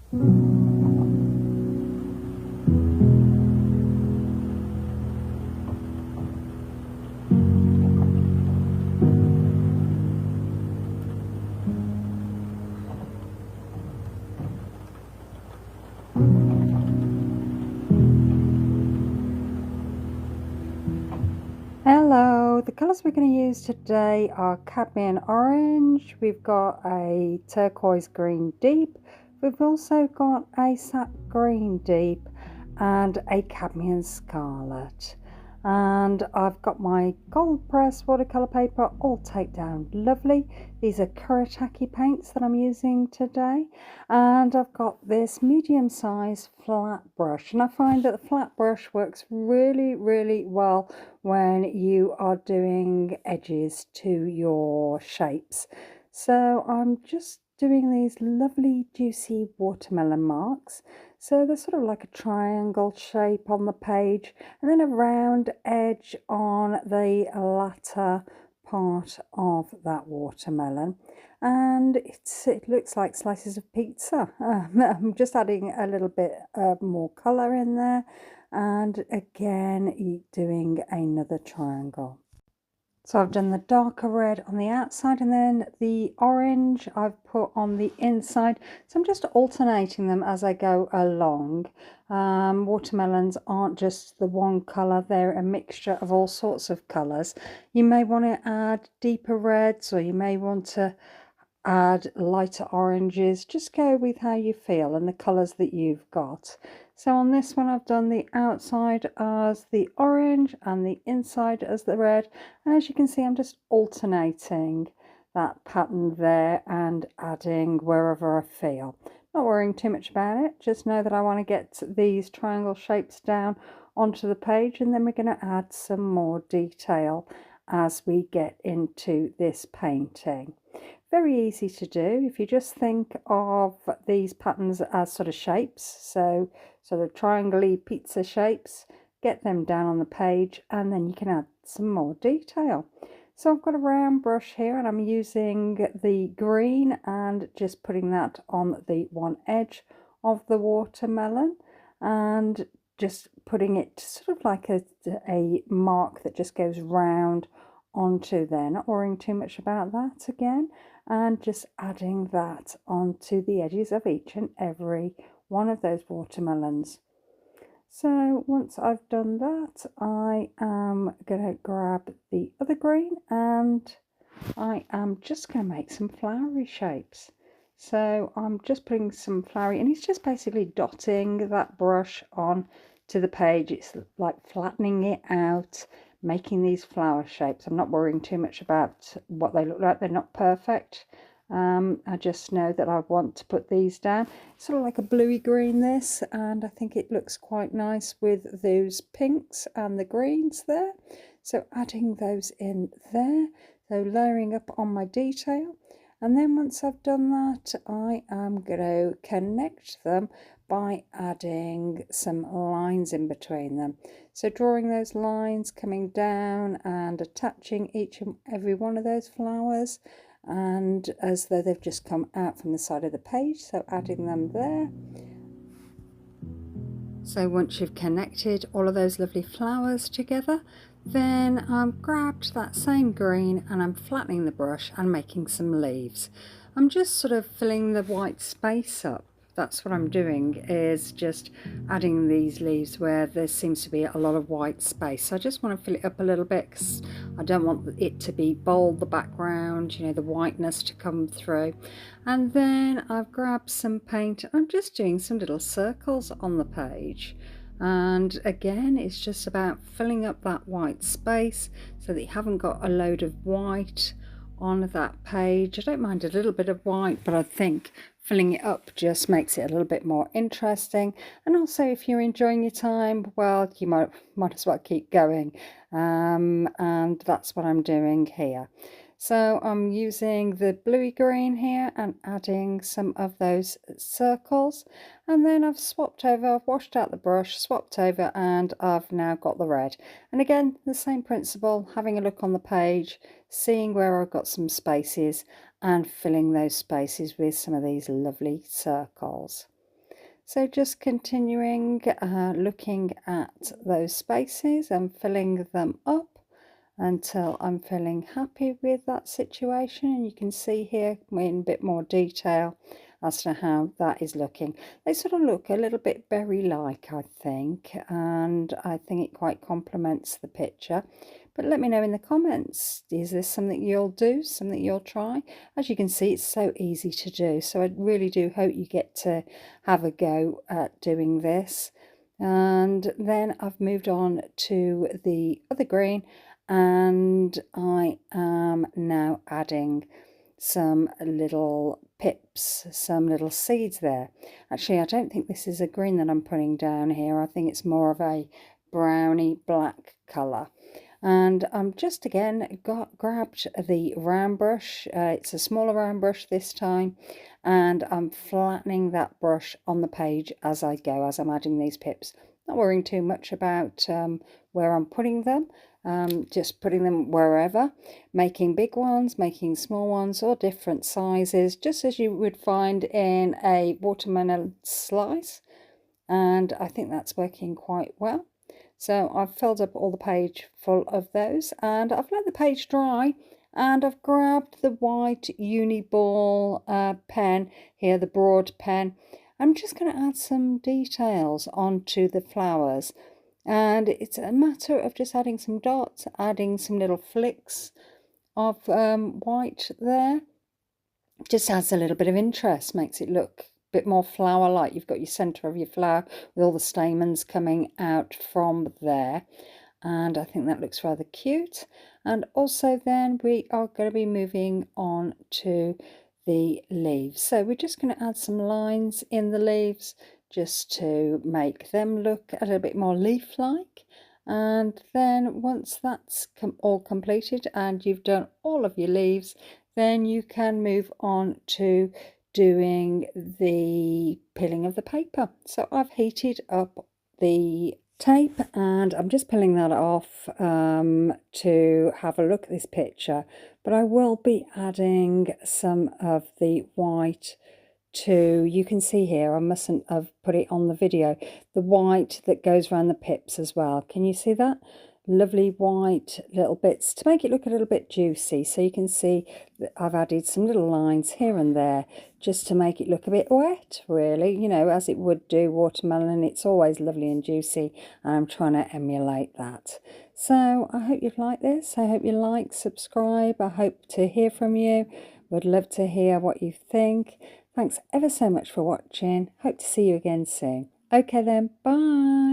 Hello, the colours we're going to use today are cadmium orange, we've got a turquoise green deep, we've also got a sap green deep and a cadmium scarlet. And I've got my gold press watercolour paper all taped down lovely. These are Kuretake paints that I'm using today, and I've got this medium size flat brush, and I find that the flat brush works really well when you are doing edges to your shapes. So I'm just doing these lovely juicy watermelon marks. So they're sort of like a triangle shape on the page, and then a round edge on the latter part of that watermelon, and it looks like slices of pizza. I'm just adding a little bit more colour in there, and again doing another triangle. So I've done the darker red on the outside, and then the orange I've put on the inside. So I'm just alternating them as I go along. Watermelons aren't just the one colour, they're a mixture of all sorts of colours. You may want to add deeper reds, or you may want to add lighter oranges. Just go with how you feel and the colours that you've got. So on this one I've done the outside as the orange and the inside as the red, and as you can see I'm just alternating that pattern there and adding wherever I feel. Not worrying too much about it, just know that I want to get these triangle shapes down onto the page, and then we're going to add some more detail as we get into this painting. Very easy to do if you just think of these patterns as sort of shapes, so sort of triangle-y pizza shapes, get them down on the page, and then you can add some more detail. So I've got a round brush here, and I'm using the green and just putting that on the one edge of the watermelon, and just putting it sort of like a mark that just goes round onto there. Not worrying too much about that again, and just adding that onto the edges of each and every one of those watermelons. So once I've done that, I am going to grab the other green, and I am just going to make some flowery shapes. So I'm just putting some flowery, and it's just basically dotting that brush on to the page. It's like flattening it out, making these flower shapes. I'm not worrying too much about what they look like. They're not perfect. I just know that I want to put these down. It's sort of like a bluey green, this, and I think it looks quite nice with those pinks and the greens there. So adding those in there, so layering up on my detail. And then once I've done that, I am going to connect them by adding some lines in between them. So drawing those lines, coming down and attaching each and every one of those flowers, and as though they've just come out from the side of the page, so adding them there. So once you've connected all of those lovely flowers together, then I've grabbed that same green and I'm flattening the brush and making some leaves. I'm just sort of filling the white space up. That's what I'm doing, is just adding these leaves where there seems to be a lot of white space. So I just want to fill it up a little bit because I don't want it to be bold, the background, you know, the whiteness to come through. And then I've grabbed some paint. I'm just doing some little circles on the page. And again, it's just about filling up that white space so that you haven't got a load of white on that page. I don't mind a little bit of white, but I think filling it up just makes it a little bit more interesting. And also, if you're enjoying your time, well, you might as well keep going. And that's what I'm doing here. So I'm using the bluey green here and adding some of those circles, and then I've swapped over, I've washed out the brush, swapped over, and I've now got the red. And again, the same principle, having a look on the page, seeing where I've got some spaces and filling those spaces with some of these lovely circles. So just continuing looking at those spaces and filling them up until I'm feeling happy with that situation. And you can see here in a bit more detail as to how that is looking. They sort of look a little bit berry-like, I think, and I think it quite complements the picture. But let me know in the comments, is this something you'll do, something you'll try? As you can see, it's so easy to do, so I really do hope you get to have a go at doing this. And then I've moved on to the other green, and I am now adding some little pips, some little seeds there. Actually, I don't think this is a green that I'm putting down here. I think it's more of a browny black colour. And I'm just again grabbed the round brush. It's a smaller round brush this time, and I'm flattening that brush on the page as I go, as I'm adding these pips. Not worrying too much about where I'm putting them, just putting them wherever, making big ones, making small ones, or different sizes, just as you would find in a watermelon slice. And I think that's working quite well. So I've filled up all the page full of those, and I've let the page dry, and I've grabbed the white Uniball pen here, the broad pen. I'm just going to add some details onto the flowers, and it's a matter of just adding some dots, adding some little flicks of white there. Just adds a little bit of interest, makes it look bit more flower-like. You've got your centre of your flower with all the stamens coming out from there, and I think that looks rather cute. And also then we are going to be moving on to the leaves, so we're just going to add some lines in the leaves just to make them look a little bit more leaf-like. And then once that's all completed and you've done all of your leaves, then you can move on to doing the peeling of the paper. So I've heated up the tape and I'm just peeling that off to have a look at this picture, but I will be adding some of the white to, you can see here, I mustn't have put it on the video, the white that goes around the pips as well. Can you see that? Lovely white little bits to make it look a little bit juicy. So you can see that I've added some little lines here and there just to make it look a bit wet, really, you know, as it would do watermelon. It's always lovely and juicy, and I'm trying to emulate that. So I hope you've liked this. I hope you like, subscribe. I hope to hear from you. Would love to hear what you think. Thanks ever so much for watching. Hope to see you again soon. Okay then, bye.